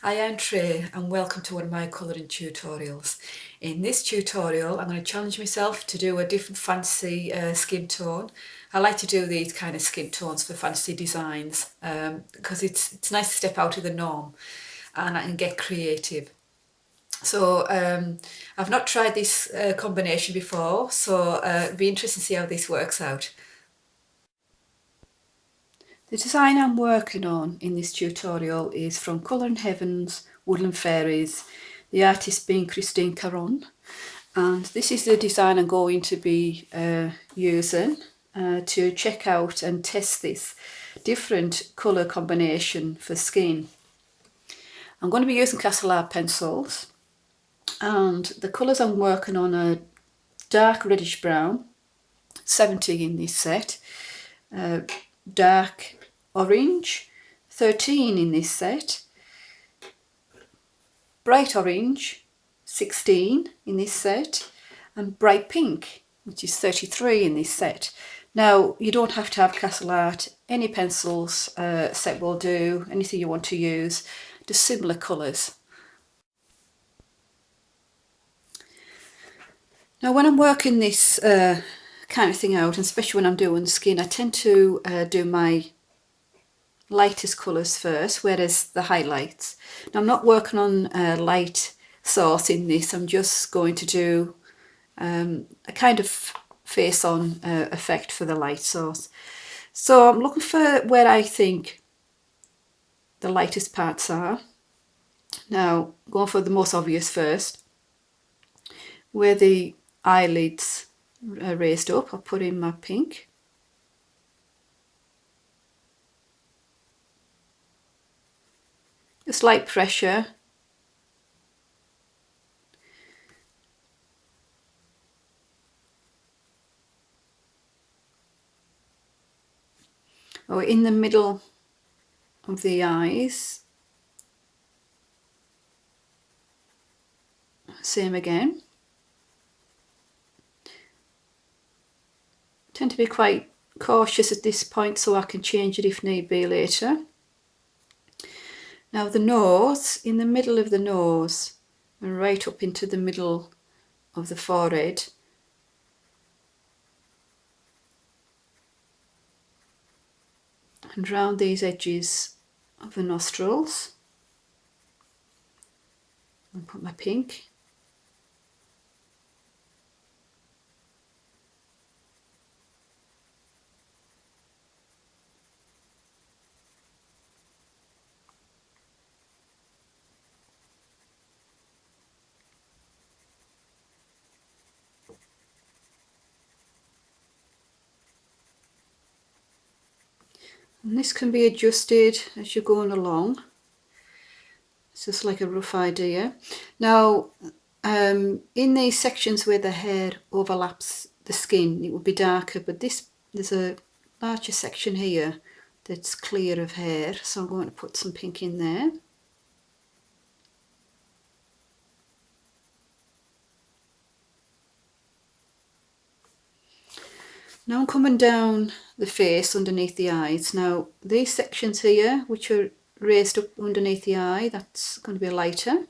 Hi, I'm Trey and welcome to one of my colouring tutorials. In this tutorial I'm going to challenge myself to do a different fancy skin tone. I like to do these kind of skin tones for fancy designs because it's nice to step out of the norm and I can get creative. So I've not tried this combination before, so it'll be interesting to see how this works out. The design I'm working on in this tutorial is from Colouring Heaven's Woodland Fairies, the artist being Karron, and this is the design I'm going to be using to check out and test this different colour combination for skin. I'm going to be using Castle art pencils, and the colours I'm working on are dark reddish brown, 70 in this set, dark orange, 13 in this set, bright orange, 16 in this set, and bright pink, which is 33 in this set. Now, you don't have to have Castle art, any pencils set will do, anything you want to use, just similar colours. Now, when I'm working this kind of thing out, and especially when I'm doing skin, I tend to do my lightest colours first, whereas the highlights. Now, I'm not working on light source in this, I'm just going to do a kind of face on effect for the light source. So I'm looking for where I think the lightest parts are. Now, going for the most obvious first. Where the eyelids are raised up, I'll put in my pink. A slight pressure. Or in the middle of the eyes. Same again. I tend to be quite cautious at this point so I can change it if need be later. Now the nose, in the middle of the nose and right up into the middle of the forehead. And round these edges of the nostrils. And put my pink. And this can be adjusted as you're going along. It's just like a rough idea. Now, in these sections where the hair overlaps the skin, it would be darker, but there's a larger section here that's clear of hair, so I'm going to put some pink in there. Now I'm coming down the face underneath the eyes. Now these sections here, which are raised up underneath the eye, that's going to be lighter.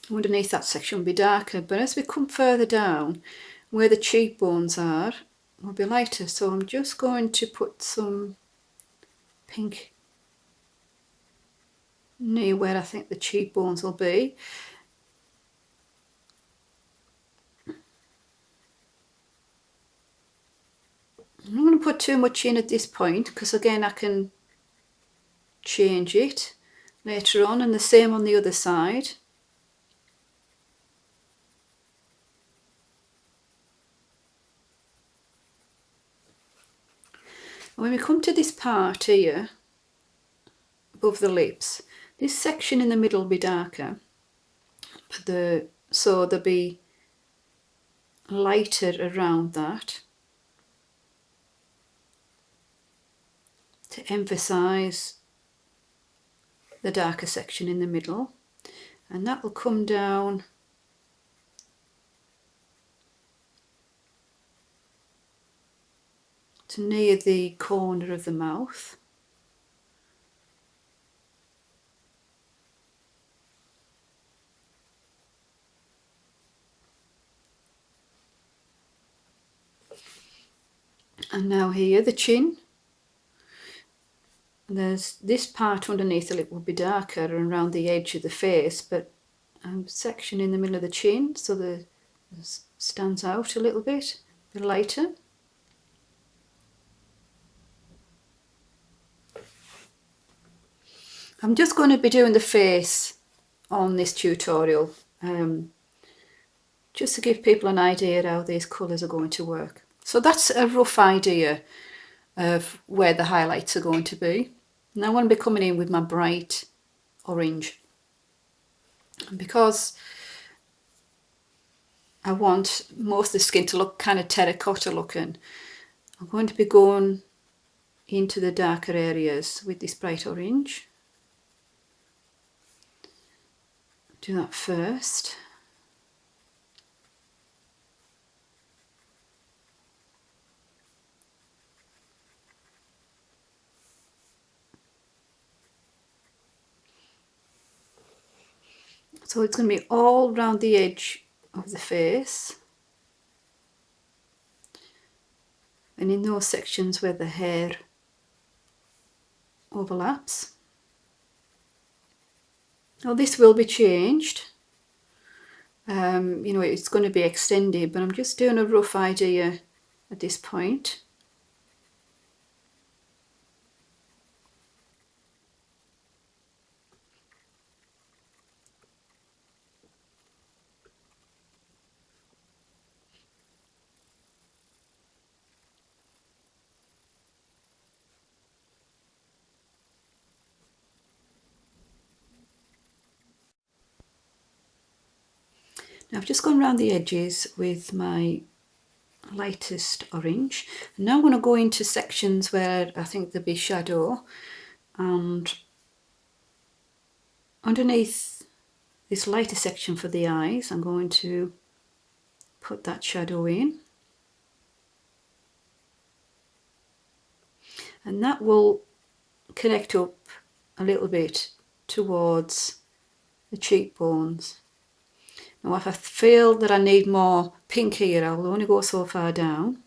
Underneath that section will be darker, but as we come further down, where the cheekbones are, will be lighter. So I'm just going to put some pink near where I think the cheekbones will be. I'm not going to put too much in at this point because again I can change it later on, and the same on the other side. And when we come to this part here above the lips, this section in the middle will be darker, but so there'll be lighter around that to emphasize the darker section in the middle, and that will come down to near the corner of the mouth. And now here, the chin. And there's this part underneath the lip will be darker and around the edge of the face, but section in the middle of the chin so that it stands out a little bit lighter. I'm just going to be doing the face on this tutorial, just to give people an idea how these colours are going to work. So that's a rough idea of where the highlights are going to be. Now I'm going to be coming in with my bright orange. And because I want most of the skin to look kind of terracotta looking, I'm going to be going into the darker areas with this bright orange. Do that first. So it's going to be all around the edge of the face and in those sections where the hair overlaps. Now this will be changed, you know, it's going to be extended, but I'm just doing a rough idea at this point. Now I've just gone around the edges with my lightest orange. And now I'm going to go into sections where I think there'll be shadow, and underneath this lighter section for the eyes I'm going to put that shadow in, and that will connect up a little bit towards the cheekbones. Now if I feel that I need more pink here, I'll only go so far down.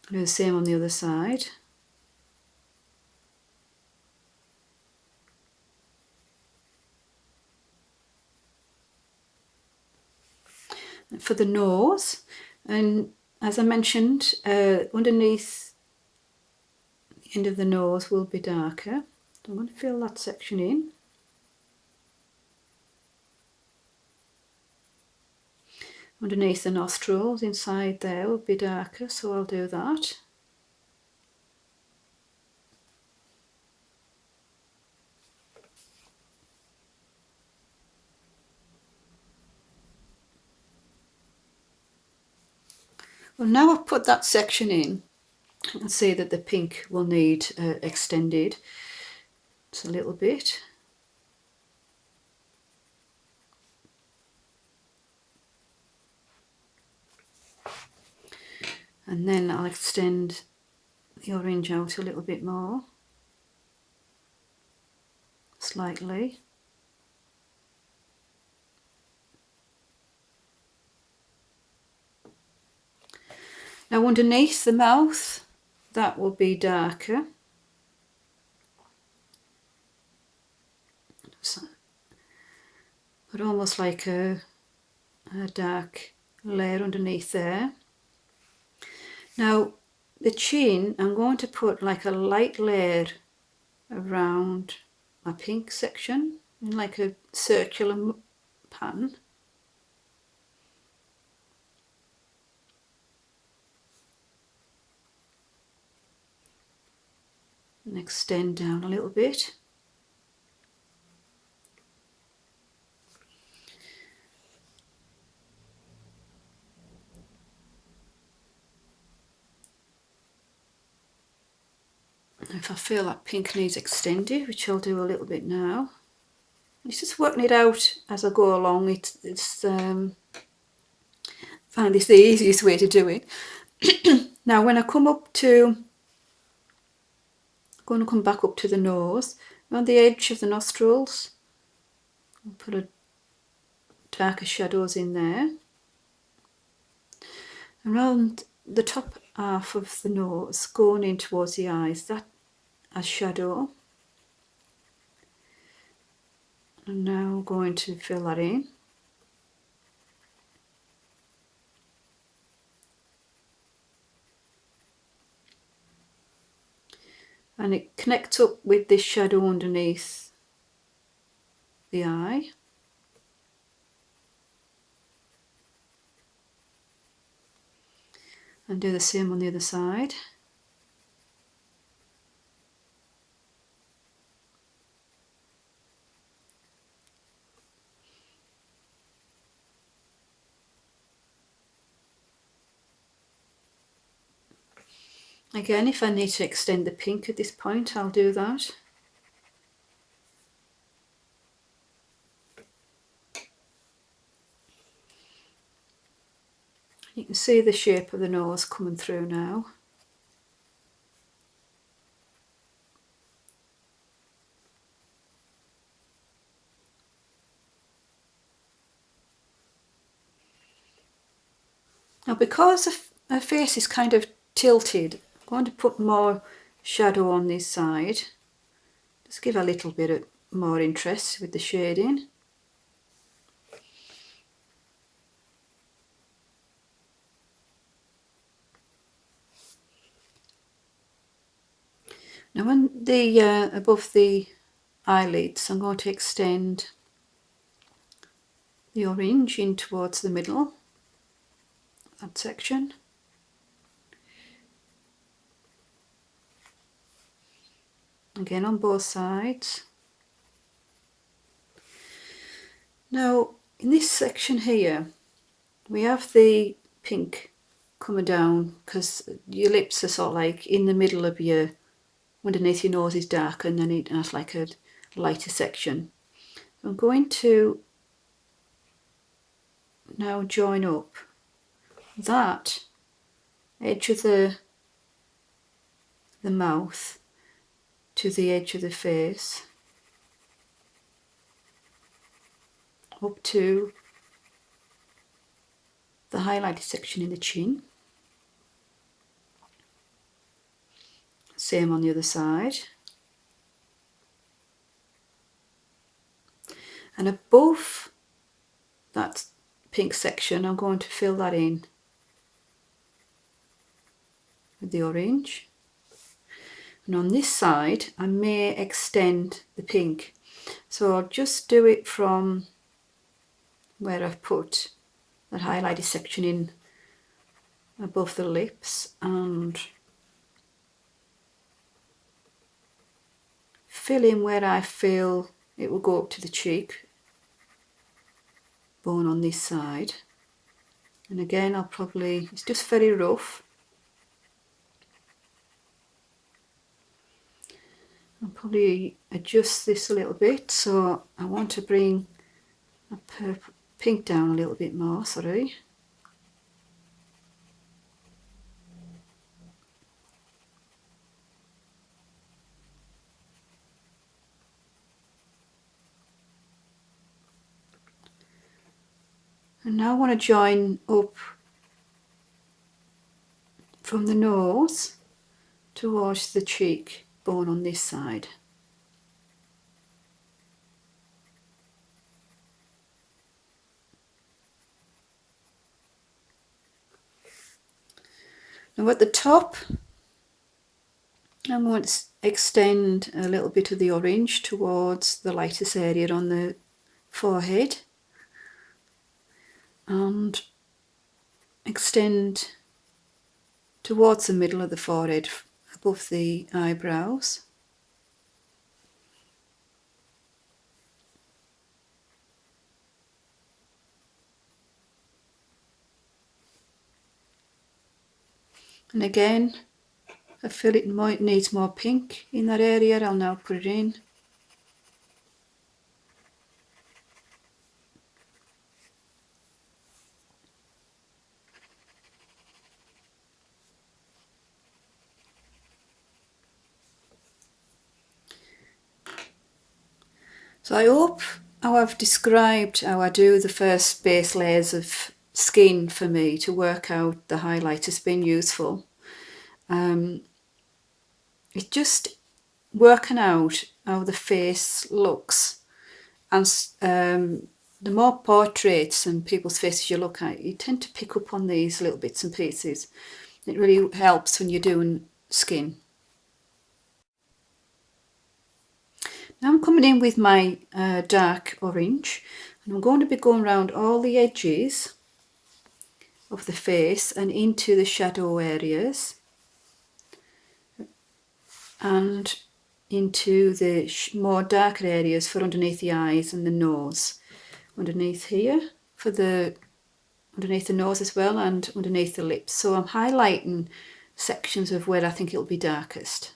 I'll do the same on the other side. And for the nose, and as I mentioned, underneath the end of the nose will be darker. So I'm going to fill that section in. Underneath the nostrils, inside there will be darker, so I'll do that. Well, now I've put that section in, I can see that the pink will need extended. It's a little bit. And then I'll extend the orange out a little bit more, slightly. Now underneath the mouth, that will be darker. So, but almost like a dark layer underneath there. Now the chin, I'm going to put like a light layer around my pink section in like a circular pattern. And extend down a little bit. If I feel that pink needs extended, which I'll do a little bit now, it's just working it out as I go along. If find this the easiest way to do it. Now when I come up to, I'm going to come back up to the nose, around the edge of the nostrils, I'll put a darker shadows in there. Around the top half of the nose, going in towards the eyes, that as shadow. I'm now going to fill that in. And it connects up with this shadow underneath the eye. And do the same on the other side. Again, if I need to extend the pink at this point, I'll do that. You can see the shape of the nose coming through now. Now because her face is kind of tilted, I'm going to put more shadow on this side. Just give a little bit of more interest with the shading. Now on the above the eyelids, I'm going to extend the orange in towards the middle, that section. Again on both sides. Now in this section here, we have the pink coming down because your lips are sort of like in the middle of your, underneath your nose is dark, and then it has like a lighter section. I'm going to now join up that edge of the mouth to the edge of the face, up to the highlighted section in the chin. Same on the other side. And above that pink section, I'm going to fill that in with the orange. And on this side, I may extend the pink. So I'll just do it from where I've put that highlighted section in above the lips and fill in where I feel it will go up to the cheek bone on this side. And again, I'll probably, it's just very rough. I'll probably adjust this a little bit, so I want to bring a pink down a little bit more, sorry. And now I want to join up from the nose towards the cheek bone on this side. Now at the top, I'm going to extend a little bit of the orange towards the lightest area on the forehead and extend towards the middle of the forehead above the eyebrows. And again, I feel it needs more pink in that area. I'll now put it in. So I hope how I've described how I do the first base layers of skin for me to work out the highlight has been useful. It's just working out how the face looks, and the more portraits and people's faces you look at, you tend to pick up on these little bits and pieces. It really helps when you're doing skin. Now I'm coming in with my dark orange, and I'm going to be going around all the edges of the face and into the shadow areas and into the more darker areas for underneath the eyes and the nose. Underneath here for the underneath the nose as well, and underneath the lips. So I'm highlighting sections of where I think it'll be darkest.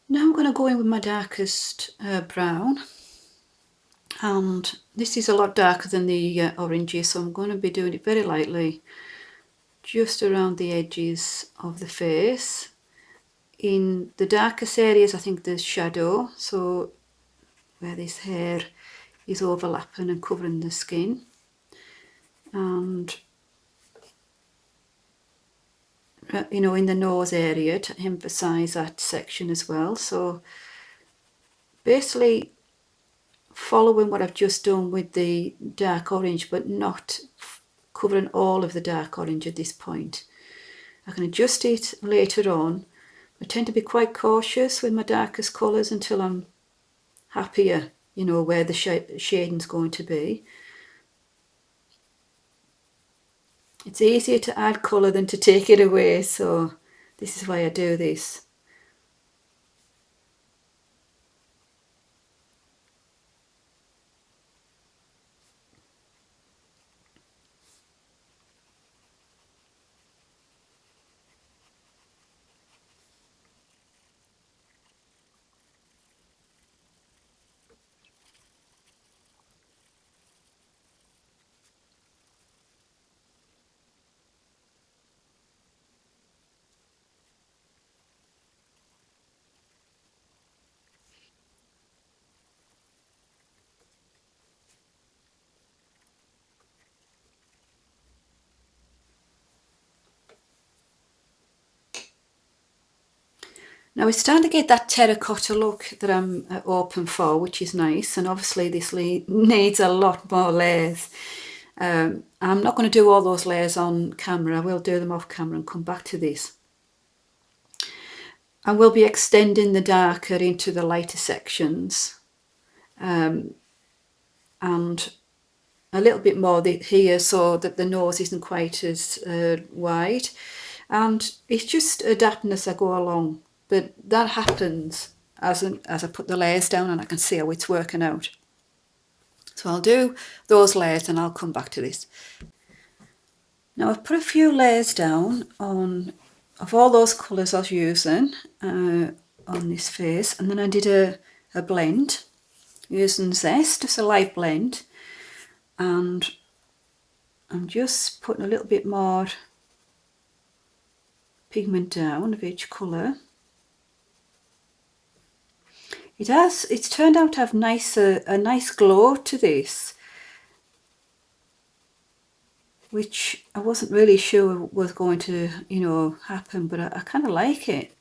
Now I'm going to go in with my darkest brown, and this is a lot darker than the orangey, so I'm going to be doing it very lightly just around the edges of the face. In the darkest areas I think there's shadow, so where this hair is overlapping and covering the skin, and you know, in the nose area to emphasize that section as well. So basically following what I've just done with the dark orange, but not covering all of the dark orange at this point. I can adjust it later on. I tend to be quite cautious with my darkest colours until I'm happier, you know, where the shading's going to be. It's easier to add colour than to take it away, so this is why I do this. Now we're starting to get that terracotta look that I'm open for, which is nice, and obviously this needs a lot more layers. I'm not going to do all those layers on camera. I will do them off camera and come back to this. I will be extending the darker into the lighter sections, and a little bit more here so that the nose isn't quite as wide, and it's just adapting as I go along. But that happens as I put the layers down and I can see how it's working out. So I'll do those layers and I'll come back to this. Now I've put a few layers down of all those colours I was using on this face, and then I did a blend using Zest, just a light blend, and I'm just putting a little bit more pigment down of each colour. It's turned out to have a nice glow to this, which I wasn't really sure was going to, you know, happen, but I kind of like it.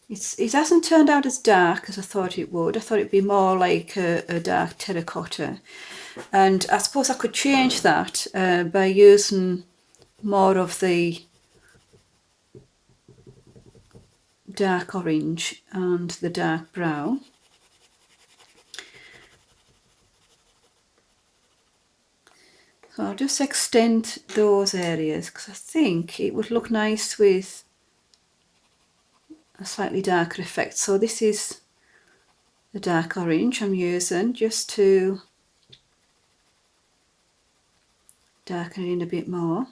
It hasn't turned out as dark as I thought it would. I thought it'd be more like a dark terracotta. And I suppose I could change that by using more of the dark orange and the dark brown. So I'll just extend those areas because I think it would look nice with a slightly darker effect. So this is the dark orange I'm using just to darken it in a bit more.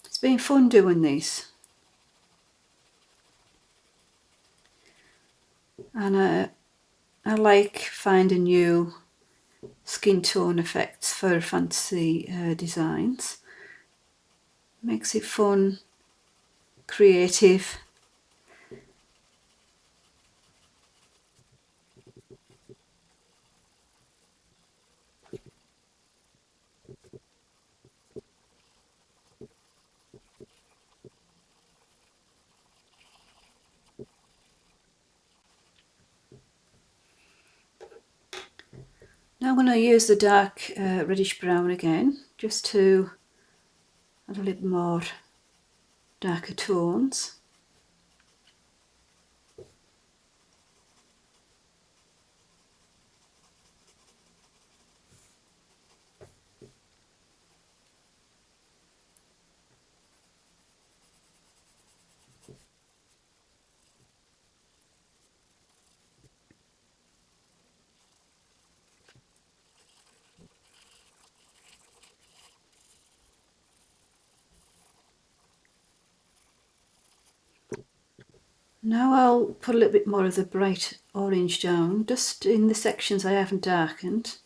It's been fun doing this. And I like finding new skin tone effects for fancy designs. Makes it fun, creative. Now I'm going to use the dark reddish brown again, just to add a little more darker tones. Now I'll put a little bit more of the bright orange down, just in the sections I haven't darkened,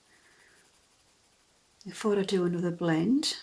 before I do another blend.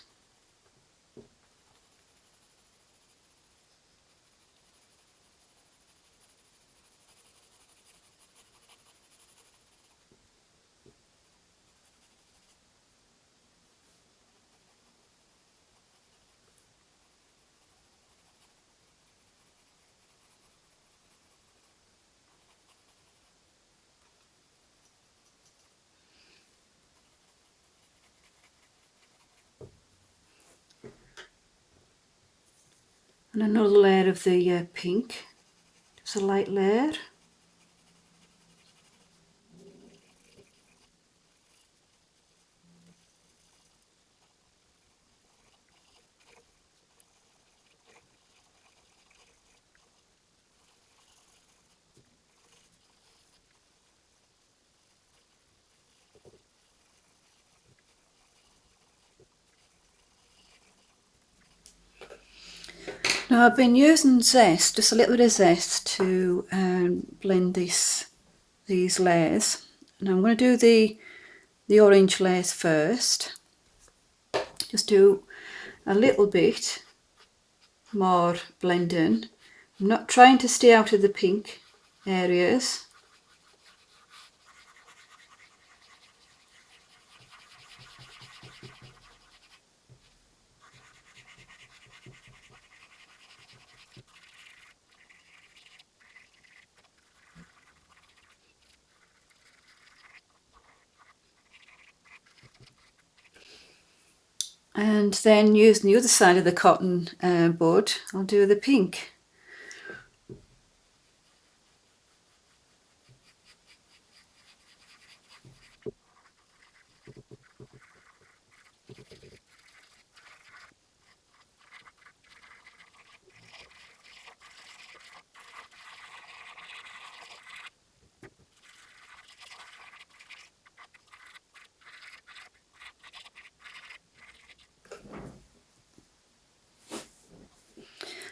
And another layer of the pink, just a light layer. Now I've been using zest, just a little bit of zest, to blend these layers. And I'm going to do the orange layers first. Just do a little bit more blending. I'm not trying to stay out of the pink areas. And then using the other side of the cotton bud, I'll do the pink.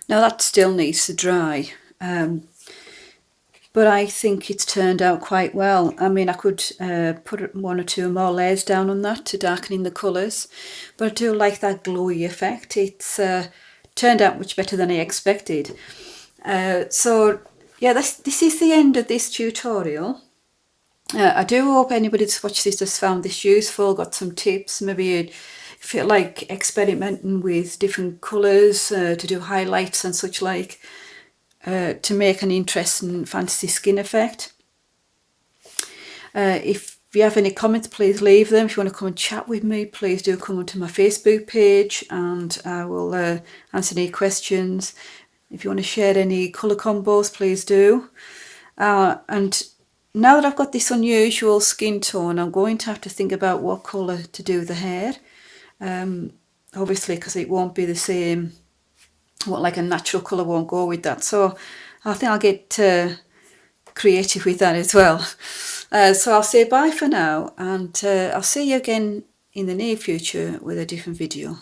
Now that still needs to dry, but I think it's turned out quite well. I mean, I could put one or two more layers down on that to darken in the colours, but I do like that glowy effect. It's turned out much better than I expected. So yeah, this is the end of this tutorial. I do hope anybody that's watched this has found this useful, got some tips. Maybe you feel like experimenting with different colours to do highlights and such like, to make an interesting fantasy skin effect. If you have any comments, please leave them. If you want to come and chat with me, please do come onto my Facebook page and I will answer any questions. If you want to share any colour combos, please do. And now that I've got this unusual skin tone, I'm going to have to think about what colour to do the hair. Obviously, because it won't be the same, like a natural colour won't go with that. So I think I'll get creative with that as well. So I'll say bye for now, and I'll see you again in the near future with a different video.